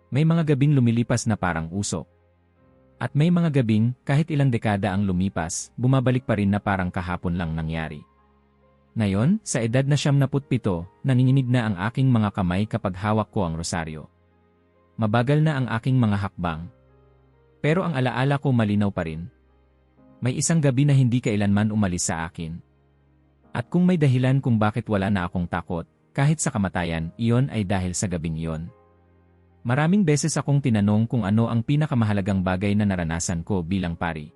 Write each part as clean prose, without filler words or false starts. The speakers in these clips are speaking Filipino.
May mga gabing lumilipas na parang usok. At may mga gabing, kahit ilang dekada ang lumipas, bumabalik pa rin na parang kahapon lang nangyari. Ngayon, sa edad na 77, nanginginig na ang aking mga kamay kapag hawak ko ang rosaryo. Mabagal na ang aking mga hakbang. Pero ang alaala ko malinaw pa rin. May isang gabi na hindi kailanman umalis sa akin. At kung may dahilan kung bakit wala na akong takot, kahit sa kamatayan, iyon ay dahil sa gabing iyon. Maraming beses akong tinanong kung ano ang pinakamahalagang bagay na naranasan ko bilang pari.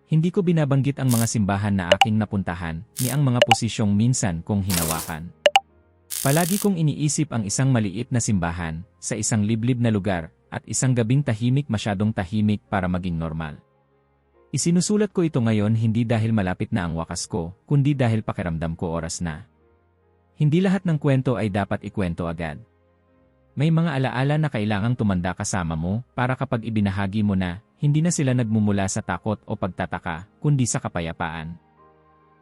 Hindi ko binabanggit ang mga simbahan na aking napuntahan, ni ang mga posisyong minsan kong hinawakan. Palagi kong iniisip ang isang maliit na simbahan, sa isang liblib na lugar, at isang gabing tahimik masyadong tahimik para maging normal. Isinusulat ko ito ngayon hindi dahil malapit na ang wakas ko, kundi dahil pakiramdam ko oras na. Hindi lahat ng kwento ay dapat ikwento agad. May mga alaala na kailangang tumanda kasama mo para kapag ibinahagi mo na, hindi na sila nagmumula sa takot o pagtataka, kundi sa kapayapaan.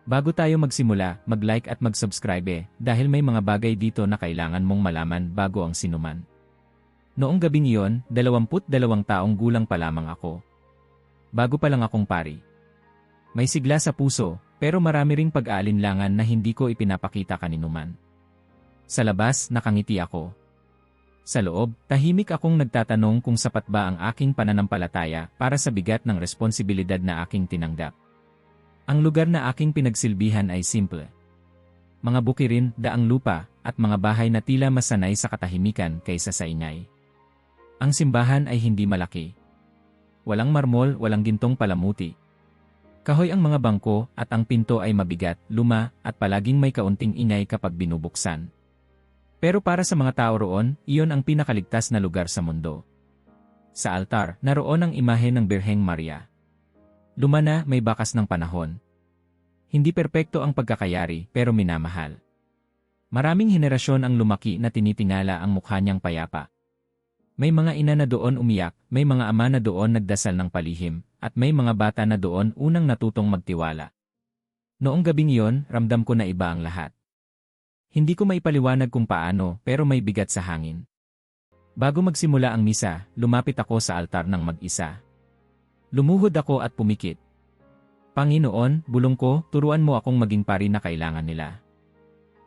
Bago tayo magsimula, mag-like at mag-subscribe dahil may mga bagay dito na kailangan mong malaman bago ang sinuman. Noong gabing iyon, 22 taong gulang pa lamang ako. Bago pa lang akong pari. May sigla sa puso, pero marami ring pag-aalinlangan na hindi ko ipinapakita kaninuman. Sa labas, nakangiti ako. Sa loob, tahimik akong nagtatanong kung sapat ba ang aking pananampalataya para sa bigat ng responsibilidad na aking tinanggap. Ang lugar na aking pinagsilbihan ay simple. Mga bukirin, daang lupa, at mga bahay na tila mas sanay sa katahimikan kaysa sa ingay. Ang simbahan ay hindi malaki. Walang marmol, walang gintong palamuti. Kahoy ang mga bangko at ang pinto ay mabigat, luma, at palaging may kaunting ingay kapag binubuksan. Pero para sa mga tao roon, iyon ang pinakaligtas na lugar sa mundo. Sa altar, naroon ang imahe ng Birheng Maria. Luma na, may bakas ng panahon. Hindi perpekto ang pagkakayari, pero minamahal. Maraming henerasyon ang lumaki na tinitingala ang mukha niyang payapa. May mga ina na doon umiyak, may mga ama na doon nagdasal ng palihim, at may mga bata na doon unang natutong magtiwala. Noong gabing iyon, ramdam ko na iba ang lahat. Hindi ko maipaliwanag kung paano, pero may bigat sa hangin. Bago magsimula ang misa, lumapit ako sa altar ng mag-isa. Lumuhod ako at pumikit. Panginoon, bulong ko, turuan mo akong maging pari na kailangan nila.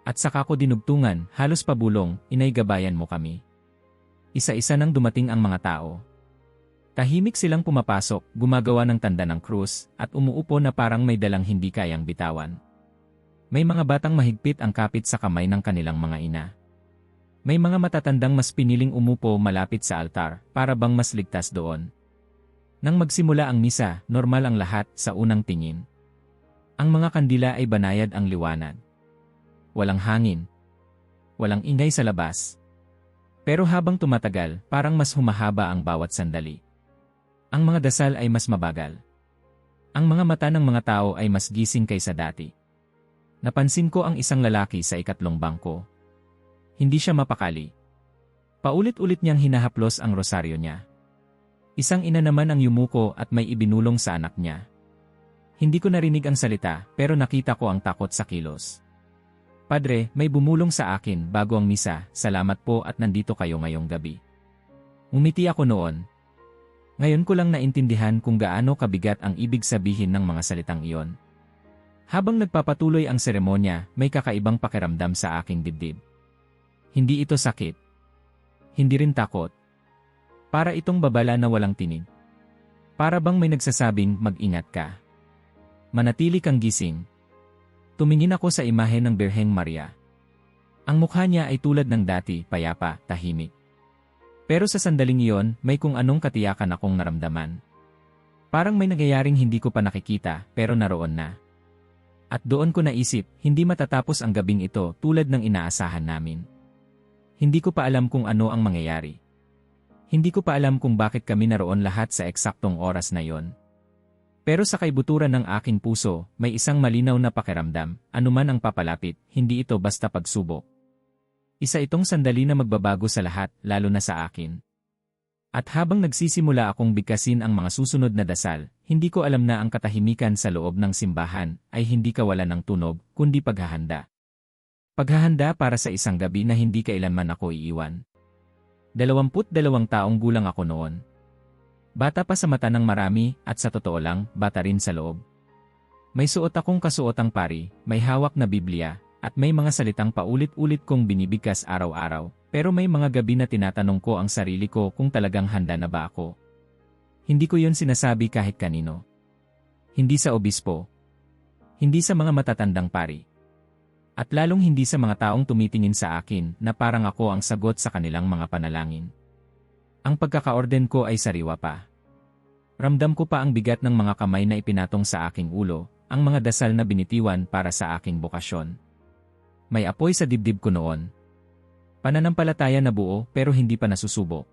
At saka ko dinugtungan, halos pabulong, inay gabayan mo kami. Isa-isa nang dumating ang mga tao. Tahimik silang pumapasok, gumagawa ng tanda ng krus, at umuupo na parang may dalang hindi kayang bitawan. May mga batang mahigpit ang kapit sa kamay ng kanilang mga ina. May mga matatandang mas piniling umupo malapit sa altar, para bang mas ligtas doon. Nang magsimula ang misa, normal ang lahat sa unang tingin. Ang mga kandila ay banayad ang liwanag. Walang hangin. Walang ingay sa labas. Pero habang tumatagal, parang mas humahaba ang bawat sandali. Ang mga dasal ay mas mabagal. Ang mga mata ng mga tao ay mas gising kaysa dati. Napansin ko ang isang lalaki sa ikatlong bangko. Hindi siya mapakali. Paulit-ulit niyang hinahaplos ang rosaryo niya. Isang ina naman ang yumuko at may ibinulong sa anak niya. Hindi ko narinig ang salita, pero nakita ko ang takot sa kilos. Padre, may bumulong sa akin bago ang misa, salamat po at nandito kayo ngayong gabi. Umiti ako noon. Ngayon ko lang naintindihan kung gaano kabigat ang ibig sabihin ng mga salitang iyon. Habang nagpapatuloy ang seremonya, may kakaibang pakiramdam sa aking dibdib. Hindi ito sakit. Hindi rin takot. Para itong babala na walang tinig. Para bang may nagsasabing, mag-ingat ka. Manatili kang gising. Tumingin ako sa imahe ng Birheng Maria. Ang mukha niya ay tulad ng dati, payapa, tahimik. Pero sa sandaling iyon, may kung anong katiyakan akong naramdaman. Parang may nangyayaring hindi ko pa nakikita, pero naroon na. At doon ko naisip, hindi matatapos ang gabing ito tulad ng inaasahan namin. Hindi ko pa alam kung ano ang mangyayari. Hindi ko pa alam kung bakit kami naroon lahat sa eksaktong oras na yon. Pero sa kaibuturan ng aking puso, may isang malinaw na pakiramdam, anuman ang papalapit, hindi ito basta pagsubok. Isa itong sandali na magbabago sa lahat, lalo na sa akin. At habang nagsisimula akong bigkasin ang mga susunod na dasal, hindi ko alam na ang katahimikan sa loob ng simbahan ay hindi kawalan ng tunog, kundi paghahanda. Paghahanda para sa isang gabi na hindi kailanman ako iiwan. 22 taong gulang ako noon. Bata pa sa mata ng marami at sa totoo lang, bata rin sa loob. May suot akong kasuotang pari, may hawak na Biblia, at may mga salitang paulit-ulit kong binibigkas araw-araw, pero may mga gabi na tinatanong ko ang sarili ko kung talagang handa na ba ako. Hindi ko yon sinasabi kahit kanino. Hindi sa obispo. Hindi sa mga matatandang pari. At lalong hindi sa mga taong tumitingin sa akin na parang ako ang sagot sa kanilang mga panalangin. Ang pagkakaorden ko ay sariwa pa. Ramdam ko pa ang bigat ng mga kamay na ipinatong sa aking ulo, ang mga dasal na binitiwan para sa aking bokasyon. May apoy sa dibdib ko noon. Pananampalataya na buo pero hindi pa nasusubo.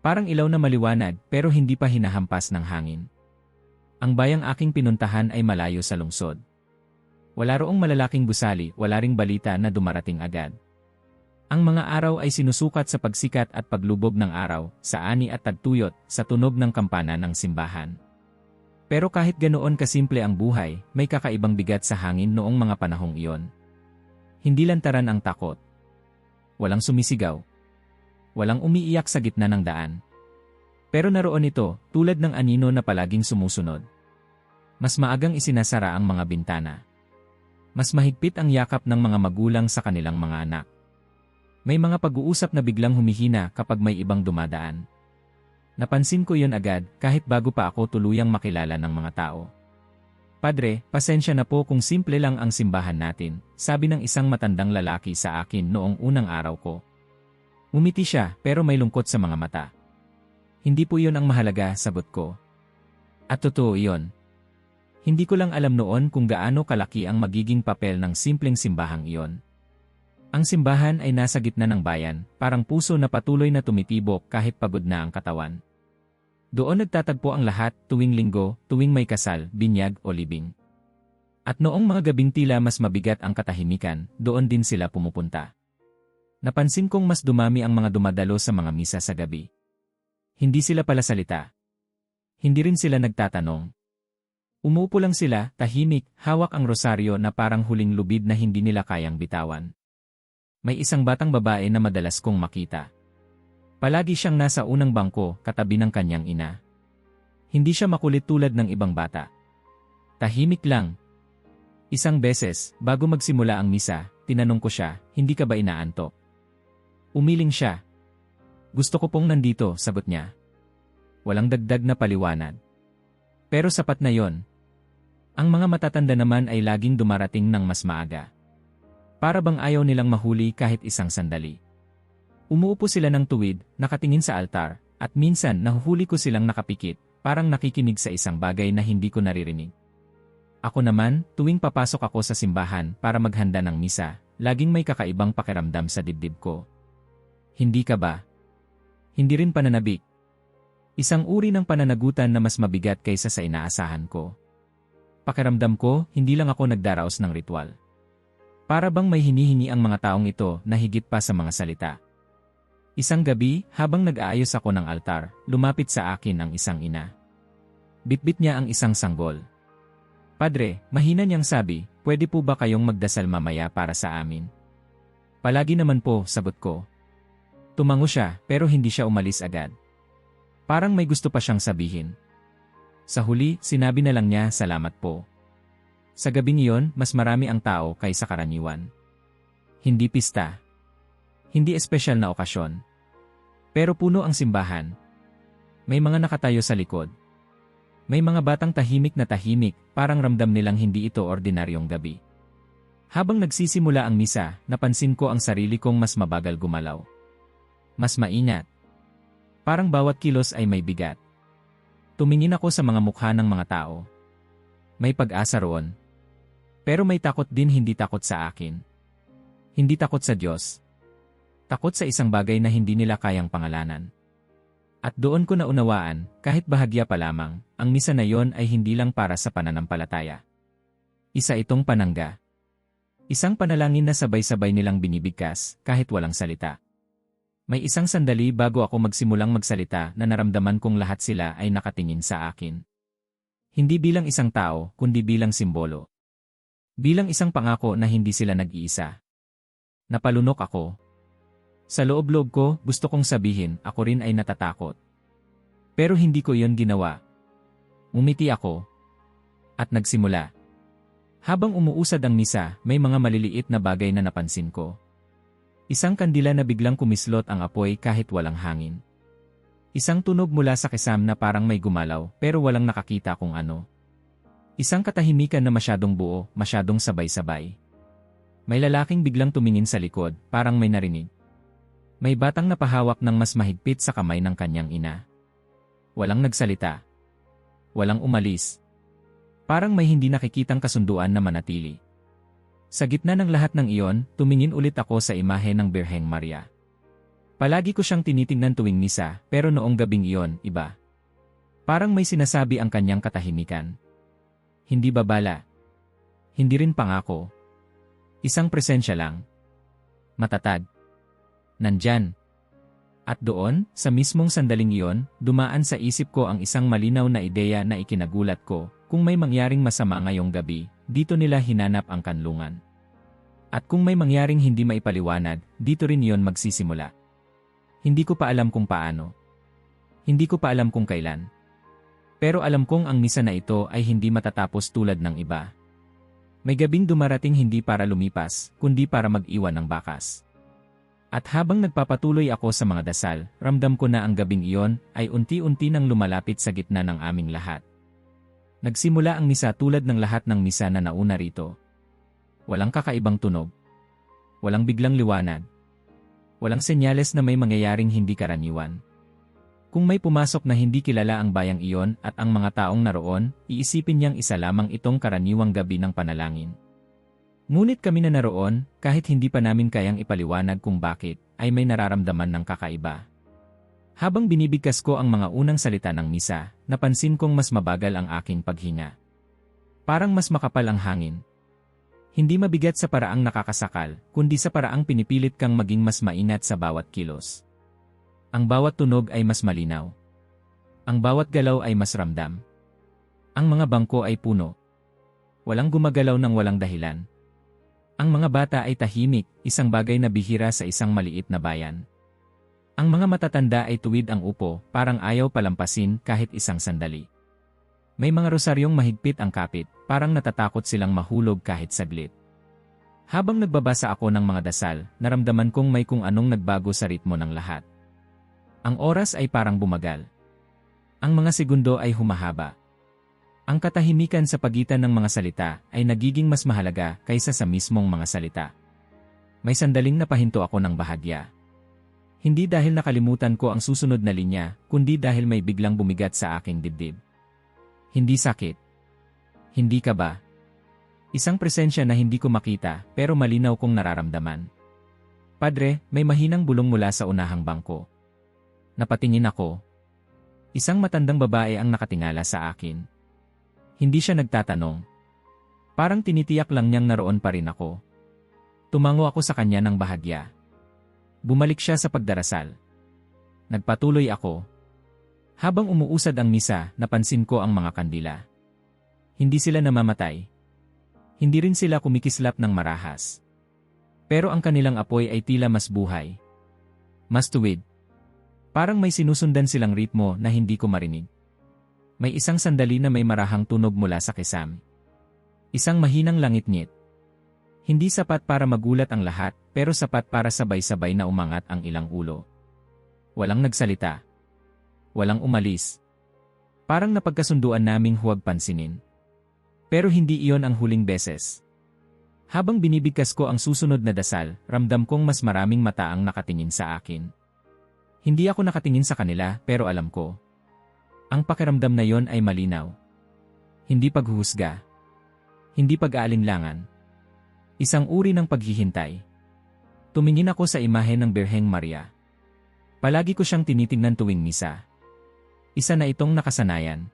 Parang ilaw na maliwanag pero hindi pa hinahampas ng hangin. Ang bayang aking pinuntahan ay malayo sa lungsod. Wala roong malalaking gusali, wala ring balita na dumarating agad. Ang mga araw ay sinusukat sa pagsikat at paglubog ng araw, sa ani at tagtuyot, sa tunog ng kampana ng simbahan. Pero kahit ganoon kasimple ang buhay, may kakaibang bigat sa hangin noong mga panahong iyon. Hindi lantaran ang takot. Walang sumisigaw. Walang umiiyak sa gitna ng daan. Pero naroon ito, tulad ng anino na palaging sumusunod. Mas maagang isinasara ang mga bintana. Mas mahigpit ang yakap ng mga magulang sa kanilang mga anak. May mga pag-uusap na biglang humihina kapag may ibang dumadaan. Napansin ko yon agad kahit bago pa ako tuluyang makilala ng mga tao. Padre, pasensya na po kung simple lang ang simbahan natin, sabi ng isang matandang lalaki sa akin noong unang araw ko. Umiti siya pero may lungkot sa mga mata. Hindi po yon ang mahalaga, sagot ko. At totoo yon. Hindi ko lang alam noon kung gaano kalaki ang magiging papel ng simpleng simbahang iyon. Ang simbahan ay nasa gitna ng bayan, parang puso na patuloy na tumitibok kahit pagod na ang katawan. Doon nagtatagpo ang lahat tuwing linggo, tuwing may kasal, binyag o libing. At noong mga gabing tila mas mabigat ang katahimikan, doon din sila pumupunta. Napansin kong mas dumami ang mga dumadalo sa mga misa sa gabi. Hindi sila pala salita. Hindi rin sila nagtatanong. Umuupo lang sila, tahimik, hawak ang rosaryo na parang huling lubid na hindi nila kayang bitawan. May isang batang babae na madalas kong makita. Palagi siyang nasa unang bangko, katabi ng kanyang ina. Hindi siya makulit tulad ng ibang bata. Tahimik lang. Isang beses, bago magsimula ang misa, tinanong ko siya, hindi ka ba inaantok? Umiling siya. Gusto ko pong nandito, sagot niya. Walang dagdag na paliwanag. Pero sapat na yon. Ang mga matatanda naman ay laging dumarating ng mas maaga. Para bang ayaw nilang mahuli kahit isang sandali. Umuupo sila ng tuwid, nakatingin sa altar, at minsan nahuhuli ko silang nakapikit, parang nakikinig sa isang bagay na hindi ko naririnig. Ako naman, tuwing papasok ako sa simbahan para maghanda ng misa, laging may kakaibang pakiramdam sa dibdib ko. Hindi ka ba? Hindi rin pananabik. Isang uri ng pananagutan na mas mabigat kaysa sa inaasahan ko. Pakiramdam ko, hindi lang ako nagdaraos ng ritual. Para bang may hinihingi ang mga taong ito na higit pa sa mga salita. Isang gabi, habang nag-aayos ako ng altar, lumapit sa akin ang isang ina. Bitbit niya ang isang sanggol. Padre, mahina niyang sabi, pwede po ba kayong magdasal mamaya para sa amin? Palagi naman po, sagot ko. Tumango siya, pero hindi siya umalis agad. Parang may gusto pa siyang sabihin. Sa huli, sinabi na lang niya, salamat po. Sa gabing iyon, mas marami ang tao kaysa karaniwan. Hindi pista. Hindi espesyal na okasyon. Pero puno ang simbahan. May mga nakatayo sa likod. May mga batang tahimik na tahimik, parang ramdam nilang hindi ito ordinaryong gabi. Habang nagsisimula ang misa, napansin ko ang sarili kong mas mabagal gumalaw. Mas maingat. Parang bawat kilos ay may bigat. Tumingin ako sa mga mukha ng mga tao. May pag-asa roon. Pero may takot din, hindi takot sa akin. Hindi takot sa Diyos. Takot sa isang bagay na hindi nila kayang pangalanan. At doon ko naunawaan, kahit bahagya pa lamang, ang misa na yon ay hindi lang para sa pananampalataya. Isa itong panangga. Isang panalangin na sabay-sabay nilang binibigkas, kahit walang salita. May isang sandali bago ako magsimulang magsalita na naramdaman kong lahat sila ay nakatingin sa akin. Hindi bilang isang tao, kundi bilang simbolo. Bilang isang pangako na hindi sila nag-iisa. Napalunok ako. Sa loob-loob ko, gusto kong sabihin, ako rin ay natatakot. Pero hindi ko yon ginawa. Umiti ako. At nagsimula. Habang umuusad ang misa, may mga maliliit na bagay na napansin ko. Isang kandila na biglang kumislot ang apoy kahit walang hangin. Isang tunog mula sa kisam na parang may gumalaw pero walang nakakita kung ano. Isang katahimikan na masyadong buo, masyadong sabay-sabay. May lalaking biglang tumingin sa likod, parang may narinig. May batang napahawak ng mas mahigpit sa kamay ng kanyang ina. Walang nagsalita. Walang umalis. Parang may hindi nakikitang kasunduan na manatili. Sa gitna ng lahat ng iyon, tumingin ulit ako sa imahe ng Birheng Maria. Palagi ko siyang tinitingnan tuwing misa, pero noong gabing iyon, iba. Parang may sinasabi ang kanyang katahimikan. Hindi babala. Hindi rin pangako. Isang presensya lang. Matatag. Nandyan. At doon, sa mismong sandaling iyon, dumaan sa isip ko ang isang malinaw na ideya na ikinagulat ko. Kung may mangyaring masama ngayong gabi, dito nila hinanap ang kanlungan. At kung may mangyaring hindi maipaliwanag, dito rin iyon magsisimula. Hindi ko pa alam kung paano. Hindi ko pa alam kung kailan. Pero alam kong ang misa na ito ay hindi matatapos tulad ng iba. May gabing dumarating hindi para lumipas, kundi para mag-iwan ng bakas. At habang nagpapatuloy ako sa mga dasal, ramdam ko na ang gabing iyon ay unti-unti nang lumalapit sa gitna ng aming lahat. Nagsimula ang misa tulad ng lahat ng misa na nauna rito. Walang kakaibang tunog. Walang biglang liwanag. Walang senyales na may mangyayaring hindi karaniwan. Kung may pumasok na hindi kilala ang bayang iyon at ang mga taong naroon, iisipin niyang isa lamang itong karaniwang gabi ng panalangin. Ngunit kami na naroon, kahit hindi pa namin kayang ipaliwanag kung bakit, ay may nararamdaman ng kakaiba. Habang binibigkas ko ang mga unang salita ng misa, napansin kong mas mabagal ang aking paghinga. Parang mas makapal ang hangin. Hindi mabigat sa paraang nakakasakal, kundi sa paraang pinipilit kang maging mas mainat sa bawat kilos. Ang bawat tunog ay mas malinaw. Ang bawat galaw ay mas ramdam. Ang mga bangko ay puno. Walang gumagalaw ng walang dahilan. Ang mga bata ay tahimik, isang bagay na bihira sa isang maliit na bayan. Ang mga matatanda ay tuwid ang upo, parang ayaw palampasin kahit isang sandali. May mga rosaryong mahigpit ang kapit, parang natatakot silang mahulog kahit saglit. Habang nagbabasa ako ng mga dasal, naramdaman kong may kung anong nagbago sa ritmo ng lahat. Ang oras ay parang bumagal. Ang mga segundo ay humahaba. Ang katahimikan sa pagitan ng mga salita ay nagiging mas mahalaga kaysa sa mismong mga salita. May sandaling napahinto ako ng bahagya. Hindi dahil nakalimutan ko ang susunod na linya, kundi dahil may biglang bumigat sa aking dibdib. Hindi sakit. Hindi kaba. Isang presensya na hindi ko makita pero malinaw kong nararamdaman. Padre, may mahinang bulong mula sa unahang bangko. Napatingin ako. Isang matandang babae ang nakatingala sa akin. Hindi siya nagtatanong. Parang tinitiyak lang niyang naroon pa rin ako. Tumango ako sa kanya ng bahagya. Bumalik siya sa pagdarasal. Nagpatuloy ako. Habang umuusad ang misa, napansin ko ang mga kandila. Hindi sila namamatay. Hindi rin sila kumikislap ng marahas. Pero ang kanilang apoy ay tila mas buhay. Mas tuwid. Parang may sinusundan silang ritmo na hindi ko marinig. May isang sandali na may marahang tunog mula sa kisam. Isang mahinang langit-ngit. Hindi sapat para magulat ang lahat, pero sapat para sabay-sabay na umangat ang ilang ulo. Walang nagsalita. Walang umalis. Parang napagkasunduan naming huwag pansinin. Pero hindi iyon ang huling beses. Habang binibigkas ko ang susunod na dasal, ramdam kong mas maraming mata ang nakatingin sa akin. Hindi ako nakatingin sa kanila, pero alam ko. Ang pakiramdam na yon ay malinaw. Hindi paghuhusga. Hindi pag-aalinlangan. Isang uri ng paghihintay. Tumingin ako sa imahe ng Birheng Maria. Palagi ko siyang tinitingnan tuwing misa. Isa na itong nakasanayan.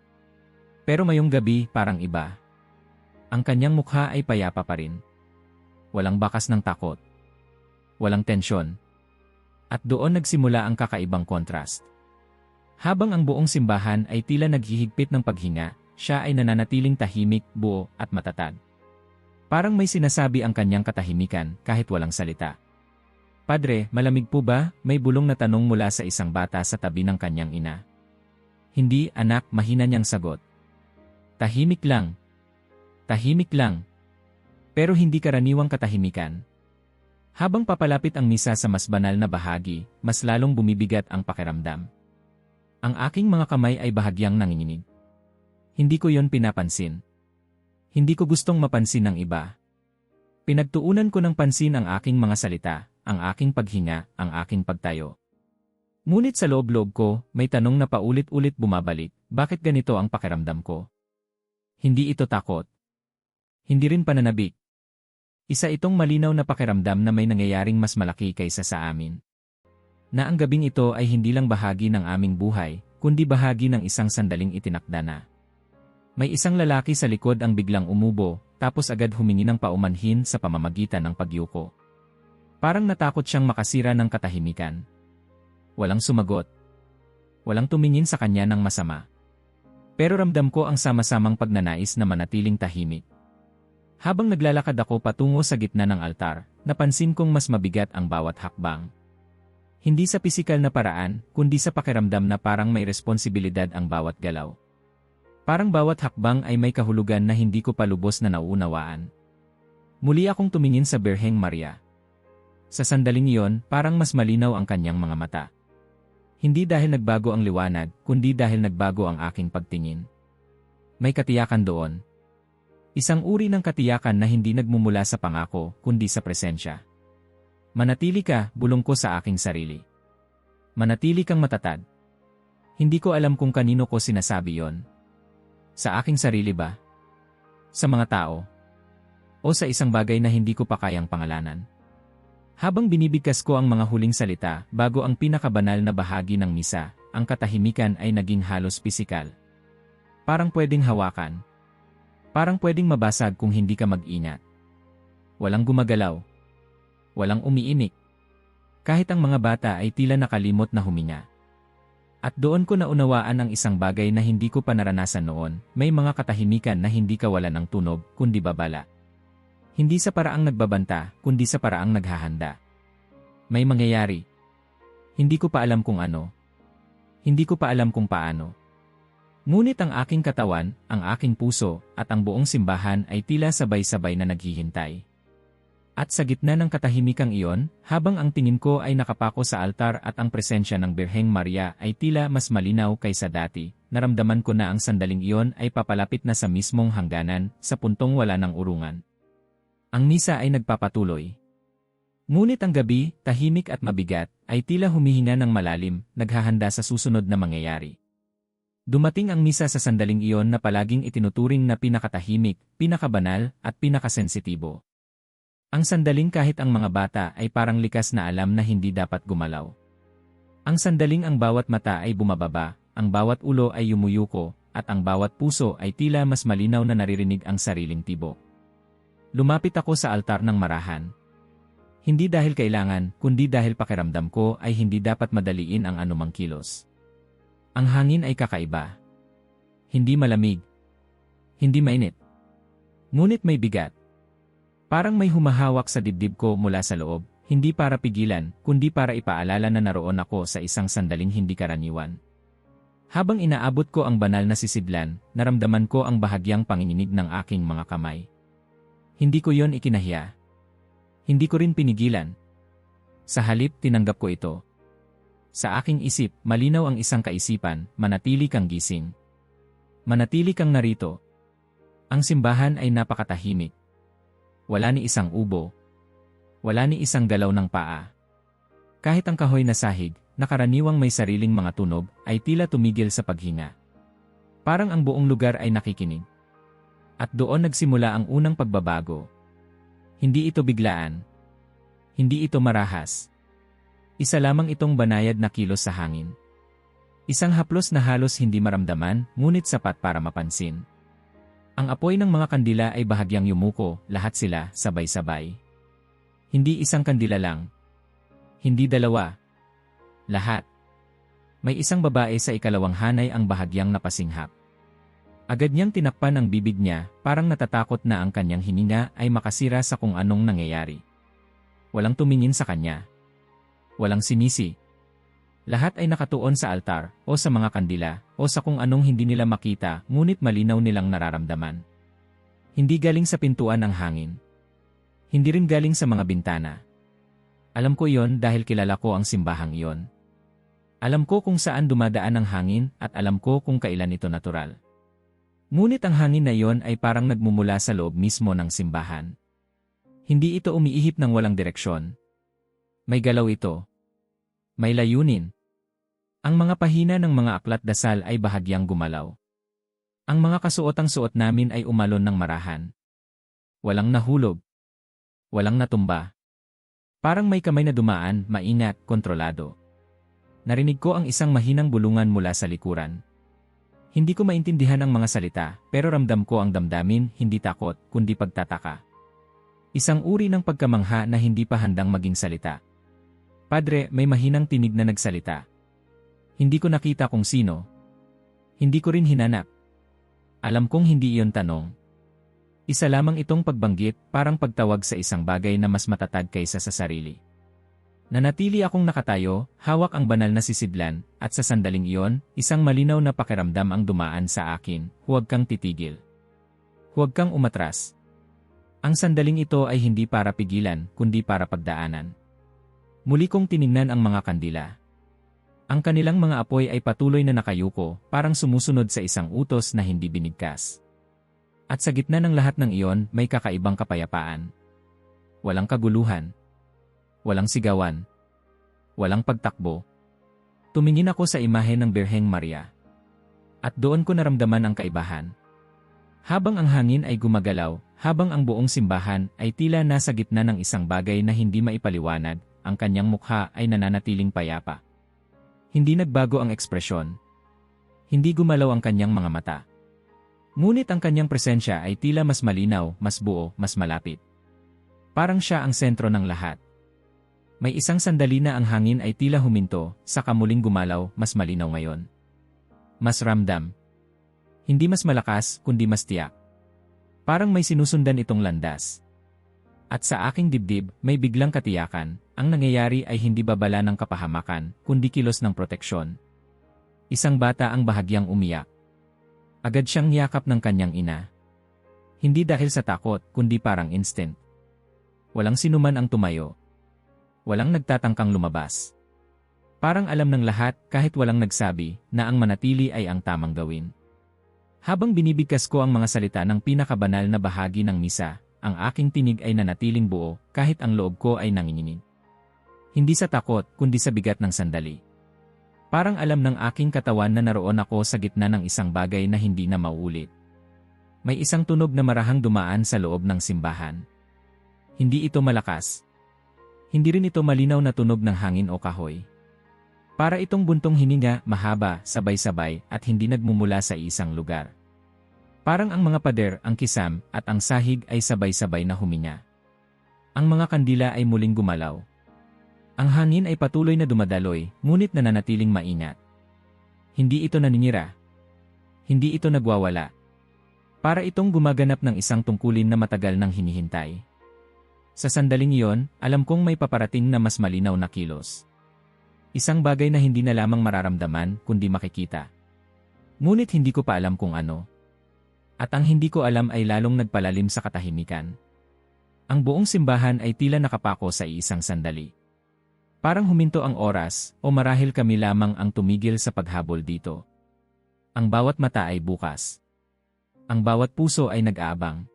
Pero ngayong gabi parang iba. Ang kanyang mukha ay payapa pa rin. Walang bakas ng takot. Walang tensyon. At doon nagsimula ang kakaibang kontrast. Habang ang buong simbahan ay tila naghihigpit ng paghinga, siya ay nananatiling tahimik, buo at matatag. Parang may sinasabi ang kanyang katahimikan kahit walang salita. Padre, malamig po ba? May bulong na tanong mula sa isang bata sa tabi ng kanyang ina. Hindi, anak, mahina niyang sagot. Tahimik lang. Tahimik lang. Pero hindi karaniwang katahimikan. Habang papalapit ang misa sa mas banal na bahagi, mas lalong bumibigat ang pakiramdam. Ang aking mga kamay ay bahagyang nanginginig. Hindi ko yon pinapansin. Hindi ko gustong mapansin ng iba. Pinagtuunan ko ng pansin ang aking mga salita, ang aking paghinga, ang aking pagtayo. Ngunit sa loob-loob ko, may tanong na paulit-ulit bumabalik, bakit ganito ang pakiramdam ko? Hindi ito takot. Hindi rin pananabik. Isa itong malinaw na pakiramdam na may nangyayaring mas malaki kaysa sa amin. Na ang gabing ito ay hindi lang bahagi ng aming buhay, kundi bahagi ng isang sandaling itinakda na. May isang lalaki sa likod ang biglang umubo, tapos agad humingi ng paumanhin sa pamamagitan ng pagyuko. Parang natakot siyang makasira ng katahimikan. Walang sumagot. Walang tumingin sa kanya ng masama. Pero ramdam ko ang sama-samang pagnanais na manatiling tahimik. Habang naglalakad ako patungo sa gitna ng altar, napansin kong mas mabigat ang bawat hakbang. Hindi sa pisikal na paraan, kundi sa pakiramdam na parang may responsibilidad ang bawat galaw. Parang bawat hakbang ay may kahulugan na hindi ko pa lubos na nauunawaan. Muli akong tumingin sa Birheng Maria. Sa sandaling iyon, parang mas malinaw ang kanyang mga mata. Hindi dahil nagbago ang liwanag, kundi dahil nagbago ang aking pagtingin. May katiyakan doon. Isang uri ng katiyakan na hindi nagmumula sa pangako, kundi sa presensya. Manatili ka, bulong ko sa aking sarili. Manatili kang matatag. Hindi ko alam kung kanino ko sinasabi yon. Sa aking sarili ba? Sa mga tao? O sa isang bagay na hindi ko pa kayang pangalanan? Habang binibigkas ko ang mga huling salita bago ang pinakabanal na bahagi ng misa, ang katahimikan ay naging halos pisikal. Parang pwedeng hawakan. Parang pwedeng mabasag kung hindi ka mag-ingat. Walang gumagalaw. Walang umiinik. Kahit ang mga bata ay tila nakalimot na huminga. At doon ko naunawaan ang isang bagay na hindi ko pa naranasan noon, may mga katahimikan na hindi kawalan ng tunog, kundi babala. Hindi sa paraang nagbabanta, kundi sa paraang naghahanda. May mangyayari. Hindi ko pa alam kung ano. Hindi ko pa alam kung paano. Ngunit ang aking katawan, ang aking puso, at ang buong simbahan ay tila sabay-sabay na naghihintay. At sa gitna ng katahimikang iyon, habang ang tingin ko ay nakapako sa altar at ang presensya ng Birheng Maria ay tila mas malinaw kaysa dati, naramdaman ko na ang sandaling iyon ay papalapit na sa mismong hangganan, sa puntong wala ng urungan. Ang misa ay nagpapatuloy. Ngunit ang gabi, tahimik at mabigat, ay tila humihinga ng malalim, naghahanda sa susunod na mangyayari. Dumating ang misa sa sandaling iyon na palaging itinuturing na pinakatahimik, pinakabanal, at pinakasensitibo. Ang sandaling kahit ang mga bata ay parang likas na alam na hindi dapat gumalaw. Ang sandaling ang bawat mata ay bumababa, ang bawat ulo ay yumuyuko, at ang bawat puso ay tila mas malinaw na naririnig ang sariling tibok. Lumapit ako sa altar ng marahan. Hindi dahil kailangan, kundi dahil pakiramdam ko ay hindi dapat madaliin ang anumang kilos. Ang hangin ay kakaiba. Hindi malamig. Hindi mainit. Ngunit may bigat. Parang may humahawak sa dibdib ko mula sa loob, hindi para pigilan, kundi para ipaalala na naroon ako sa isang sandaling hindi karaniwan. Habang inaabot ko ang banal na sisidlan, naramdaman ko ang bahagyang panginginig ng aking mga kamay. Hindi ko yon ikinahiya. Hindi ko rin pinigilan. Sa halip, tinanggap ko ito. Sa aking isip, malinaw ang isang kaisipan, manatili kang gising. Manatili kang narito. Ang simbahan ay napakatahimik. Wala ni isang ubo. Wala ni isang galaw ng paa. Kahit ang kahoy na sahig, na karaniwang may sariling mga tunog, ay tila tumigil sa paghinga. Parang ang buong lugar ay nakikinig. At doon nagsimula ang unang pagbabago. Hindi ito biglaan. Hindi ito marahas. Isa lamang itong banayad na kilos sa hangin. Isang haplos na halos hindi maramdaman, ngunit sapat para mapansin. Ang apoy ng mga kandila ay bahagyang yumuko, lahat sila, sabay-sabay. Hindi isang kandila lang. Hindi dalawa. Lahat. May isang babae sa ikalawang hanay ang bahagyang napasinghap. Agad niyang tinakpan ang bibig niya, parang natatakot na ang kanyang hininga ay makasira sa kung anong nangyayari. Walang tumingin sa kanya. Walang sinisi. Lahat ay nakatuon sa altar, o sa mga kandila, o sa kung anong hindi nila makita, ngunit malinaw nilang nararamdaman. Hindi galing sa pintuan ang hangin. Hindi rin galing sa mga bintana. Alam ko iyon dahil kilala ko ang simbahang iyon. Alam ko kung saan dumadaan ang hangin at alam ko kung kailan ito natural. Ngunit ang hangin na iyon ay parang nagmumula sa loob mismo ng simbahan. Hindi ito umiihip ng walang direksyon. May galaw ito. May layunin. Ang mga pahina ng mga aklat dasal ay bahagyang gumalaw. Ang mga kasuotang-suot namin ay umalon ng marahan. Walang nahulog. Walang natumba. Parang may kamay na dumaan, maingat, kontrolado. Narinig ko ang isang mahinang bulungan mula sa likuran. Hindi ko maintindihan ang mga salita, pero ramdam ko ang damdamin, hindi takot, kundi pagtataka. Isang uri ng pagkamangha na hindi pa handang maging salita. Padre, may mahinang tinig na nagsalita. Hindi ko nakita kung sino. Hindi ko rin hinanap. Alam kong hindi iyon tanong. Isa lamang itong pagbanggit, parang pagtawag sa isang bagay na mas matatag kaysa sa sarili. Nanatili akong nakatayo, hawak ang banal na sisidlan, at sa sandaling iyon, isang malinaw na pakiramdam ang dumaan sa akin, huwag kang titigil. Huwag kang umatras. Ang sandaling ito ay hindi para pigilan, kundi para pagdaanan. Muli kong tiningnan ang mga kandila. Ang kanilang mga apoy ay patuloy na nakayuko, parang sumusunod sa isang utos na hindi binigkas. At sa gitna ng lahat ng iyon, may kakaibang kapayapaan. Walang kaguluhan. Walang sigawan. Walang pagtakbo. Tumingin ako sa imahe ng Birheng Maria. At doon ko naramdaman ang kaibahan. Habang ang hangin ay gumagalaw, habang ang buong simbahan ay tila nasa gitna ng isang bagay na hindi maipaliwanag, ang kanyang mukha ay nananatiling payapa. Hindi nagbago ang ekspresyon. Hindi gumalaw ang kanyang mga mata. Ngunit ang kanyang presensya ay tila mas malinaw, mas buo, mas malapit. Parang siya ang sentro ng lahat. May isang sandali na ang hangin ay tila huminto, saka muling gumalaw, mas malinaw ngayon. Mas ramdam. Hindi mas malakas, kundi mas tiyak. Parang may sinusundan itong landas. At sa aking dibdib, may biglang katiyakan, ang nangyayari ay hindi babala ng kapahamakan, kundi kilos ng proteksyon. Isang bata ang bahagyang umiyak. Agad siyang niyakap ng kanyang ina. Hindi dahil sa takot, kundi parang instant. Walang sinuman ang tumayo. Walang nagtatangkang lumabas. Parang alam ng lahat, kahit walang nagsabi, na ang manatili ay ang tamang gawin. Habang binibigkas ko ang mga salita ng pinakabanal na bahagi ng misa, ang aking tinig ay nanatiling buo, kahit ang loob ko ay nanginginig. Hindi sa takot, kundi sa bigat ng sandali. Parang alam ng aking katawan na naroon ako sa gitna ng isang bagay na hindi na mauulit. May isang tunog na marahang dumaan sa loob ng simbahan. Hindi ito malakas. Hindi rin ito malinaw na tunog ng hangin o kahoy. Para itong buntong hininga, mahaba, sabay-sabay, at hindi nagmumula sa isang lugar. Parang ang mga pader, ang kisam, at ang sahig ay sabay-sabay na huminga. Ang mga kandila ay muling gumalaw. Ang hangin ay patuloy na dumadaloy, ngunit nananatiling maingat. Hindi ito naninira. Hindi ito nagwawala. Para itong gumaganap ng isang tungkulin na matagal nang hinihintay. Sa sandaling iyon, alam kong may paparating na mas malinaw na kilos. Isang bagay na hindi na lamang mararamdaman, kundi makikita. Ngunit hindi ko pa alam kung ano. At ang hindi ko alam ay lalong nagpalalim sa katahimikan. Ang buong simbahan ay tila nakapako sa isang sandali. Parang huminto ang oras, o marahil kami lamang ang tumigil sa paghabol dito. Ang bawat mata ay bukas. Ang bawat puso ay nag-aabang.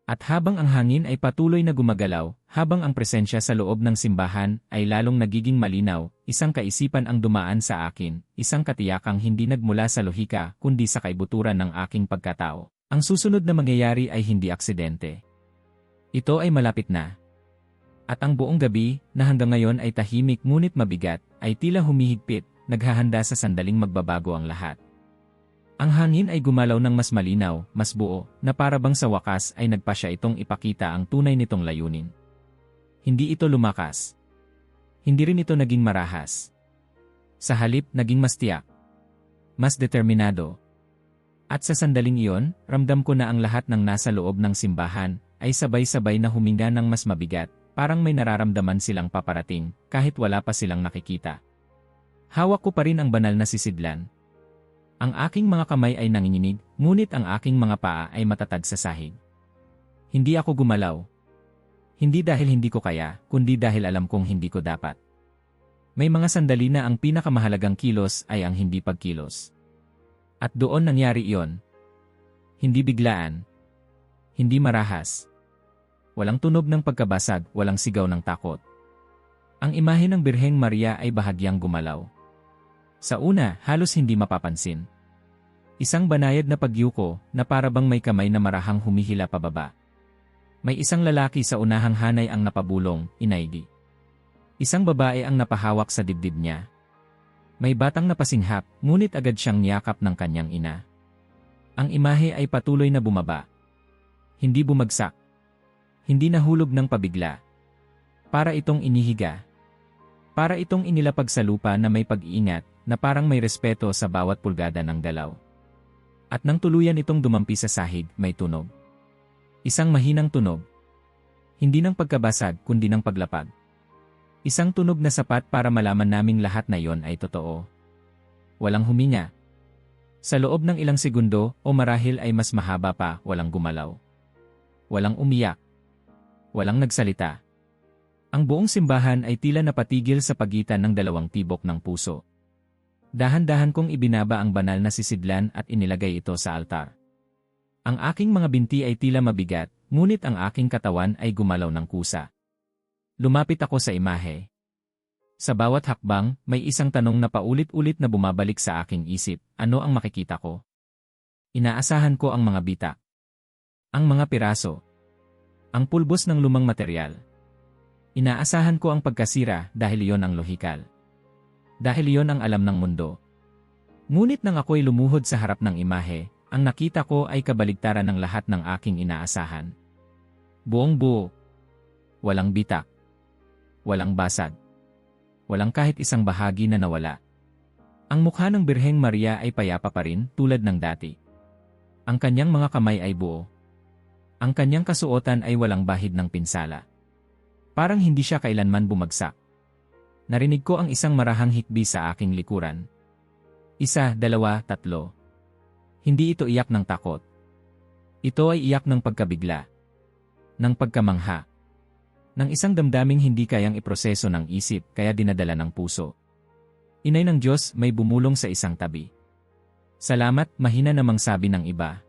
At habang ang hangin ay patuloy na gumagalaw, habang ang presensya sa loob ng simbahan ay lalong nagiging malinaw, isang kaisipan ang dumaan sa akin, isang katiyakang hindi nagmula sa lohika kundi sa kaibuturan ng aking pagkatao. Ang susunod na mangyayari ay hindi aksidente. Ito ay malapit na. At ang buong gabi, na hanggang ngayon ay tahimik ngunit mabigat, ay tila humihigpit, naghahanda sa sandaling magbabago ang lahat. Ang hangin ay gumalaw ng mas malinaw, mas buo, na para bang sa wakas ay nagpasya itong ipakita ang tunay nitong layunin. Hindi ito lumakas. Hindi rin ito naging marahas. Sa halip, naging mas tiyak. Mas determinado. At sa sandaling iyon, ramdam ko na ang lahat ng nasa loob ng simbahan ay sabay-sabay na huminga ng mas mabigat, parang may nararamdaman silang paparating, kahit wala pa silang nakikita. Hawak ko pa rin ang banal na sisidlan. Ang aking mga kamay ay nanginginig, ngunit ang aking mga paa ay matatag sa sahig. Hindi ako gumalaw. Hindi dahil hindi ko kaya, kundi dahil alam kong hindi ko dapat. May mga sandali na ang pinakamahalagang kilos ay ang hindi pagkilos. At doon nangyari iyon. Hindi biglaan. Hindi marahas. Walang tunog ng pagkabasag, walang sigaw ng takot. Ang imahe ng Birheng Maria ay bahagyang gumalaw. Sa una, halos hindi mapapansin. Isang banayad na pagyuko na para bang may kamay na marahang humihila pababa. May isang lalaki sa unahang hanay ang napabulong, inaigi. Isang babae ang napahawak sa dibdib niya. May batang napasinghap, ngunit agad siyang niyakap ng kanyang ina. Ang imahe ay patuloy na bumaba. Hindi bumagsak. Hindi nahulog ng pabigla. Para itong inihiga. Para itong inilapag sa lupa na may pag-iingat, na parang may respeto sa bawat pulgada ng galaw. At nang tuluyan itong dumampi sa sahig, may tunog. Isang mahinang tunog. Hindi ng pagkabasag, kundi ng paglapag. Isang tunog na sapat para malaman naming lahat na yon ay totoo. Walang huminga. Sa loob ng ilang segundo, o marahil ay mas mahaba pa, walang gumalaw. Walang umiyak. Walang nagsalita. Ang buong simbahan ay tila napatigil sa pagitan ng dalawang tibok ng puso. Dahan-dahan kong ibinaba ang banal na sisidlan at inilagay ito sa altar. Ang aking mga binti ay tila mabigat, ngunit ang aking katawan ay gumalaw ng kusa. Lumapit ako sa imahe. Sa bawat hakbang, may isang tanong na paulit-ulit na bumabalik sa aking isip, ano ang makikita ko? Inaasahan ko ang mga bitak. Ang mga piraso. Ang pulbos ng lumang material. Inaasahan ko ang pagkasira dahil iyon ang lohikal. Dahil iyon ang alam ng mundo. Ngunit nang ako'y lumuhod sa harap ng imahe, ang nakita ko ay kabaligtaran ng lahat ng aking inaasahan. Buong buo. Walang bitak. Walang basag. Walang kahit isang bahagi na nawala. Ang mukha ng Birheng Maria ay payapa pa rin tulad ng dati. Ang kanyang mga kamay ay buo. Ang kanyang kasuotan ay walang bahid ng pinsala. Parang hindi siya kailanman bumagsak. Narinig ko ang isang marahang hikbi sa aking likuran. 1, 2, 3. Hindi ito iyak ng takot. Ito ay iyak ng pagkabigla. Ng pagkamangha. Ng isang damdaming hindi kayang iproseso ng isip kaya dinadala ng puso. Inay ng Diyos, may bumulong sa isang tabi. Salamat, mahina namang sabi ng iba.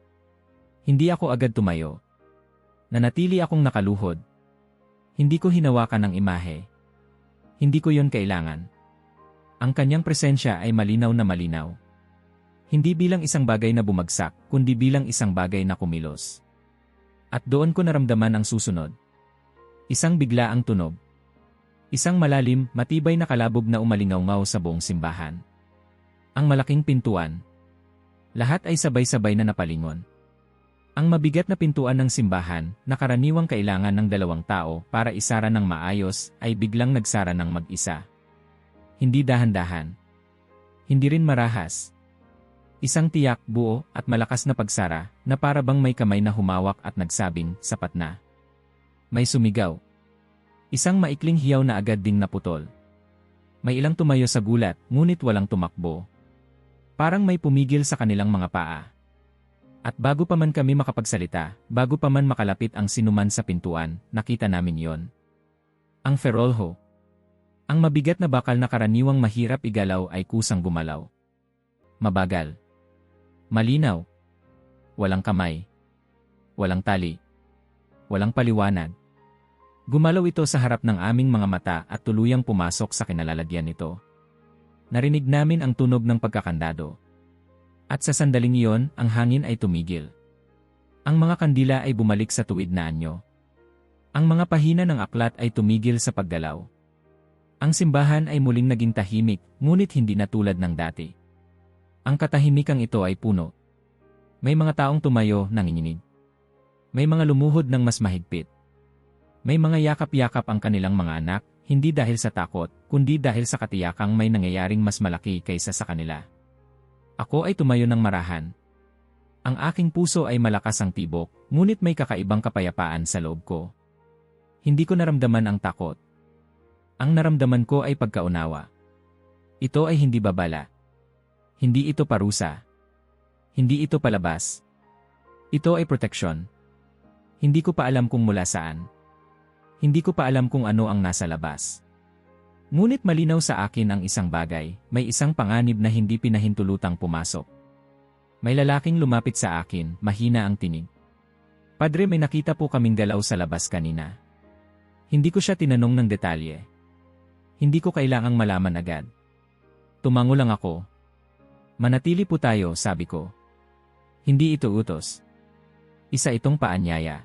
Hindi ako agad tumayo. Nanatili akong nakaluhod. Hindi ko hinawakan ng imahe. Hindi ko yon kailangan. Ang kanyang presensya ay malinaw na malinaw. Hindi bilang isang bagay na bumagsak, kundi bilang isang bagay na kumilos. At doon ko naramdaman ang susunod. Isang biglaang tunog. Isang malalim, matibay na kalabog na umalingaw-ngaw sa buong simbahan. Ang malaking pintuan. Lahat ay sabay-sabay na napalingon. Ang mabigat na pintuan ng simbahan, na karaniwang kailangan ng 2 tao para isara ng maayos, ay biglang nagsara ng mag-isa. Hindi dahan-dahan. Hindi rin marahas. Isang tiyak, buo, at malakas na pagsara, na para bang may kamay na humawak at nagsabing, sapat na. May sumigaw. Isang maikling hiyaw na agad ding naputol. May ilang tumayo sa gulat, ngunit walang tumakbo. Parang may pumigil sa kanilang mga paa. At bago pa man kami makapagsalita, bago pa man makalapit ang sinuman sa pintuan, nakita namin yon. Ang ferolho. Ang mabigat na bakal na karaniwang mahirap igalaw ay kusang gumalaw. Mabagal. Malinaw. Walang kamay. Walang tali. Walang paliwanag. Gumalaw ito sa harap ng aming mga mata at tuluyang pumasok sa kinalalagyan nito. Narinig namin ang tunog ng pagkakandado. At sa sandaling iyon, ang hangin ay tumigil. Ang mga kandila ay bumalik sa tuwid na anyo. Ang mga pahina ng aklat ay tumigil sa paggalaw. Ang simbahan ay muling naging tahimik, ngunit hindi na tulad ng dati. Ang katahimikang ito ay puno. May mga taong tumayo, nanginginig. May mga lumuhod ng mas mahigpit. May mga yakap-yakap ang kanilang mga anak, hindi dahil sa takot, kundi dahil sa katiyakang may nangyayaring mas malaki kaysa sa kanila. Ako ay tumayo ng marahan. Ang aking puso ay malakas ang tibok, ngunit may kakaibang kapayapaan sa loob ko. Hindi ko naramdaman ang takot. Ang naramdaman ko ay pagkaunawa. Ito ay hindi babala. Hindi ito parusa. Hindi ito palabas. Ito ay proteksyon. Hindi ko pa alam kung mula saan. Hindi ko pa alam kung ano ang nasa labas. Ngunit malinaw sa akin ang isang bagay, may isang panganib na hindi pinahintulutang pumasok. May lalaking lumapit sa akin, mahina ang tinig. Padre, may nakita po kaming galaw sa labas kanina. Hindi ko siya tinanong ng detalye. Hindi ko kailangang malaman agad. Tumango lang ako. Manatili po tayo, sabi ko. Hindi ito utos. Isa itong paanyaya.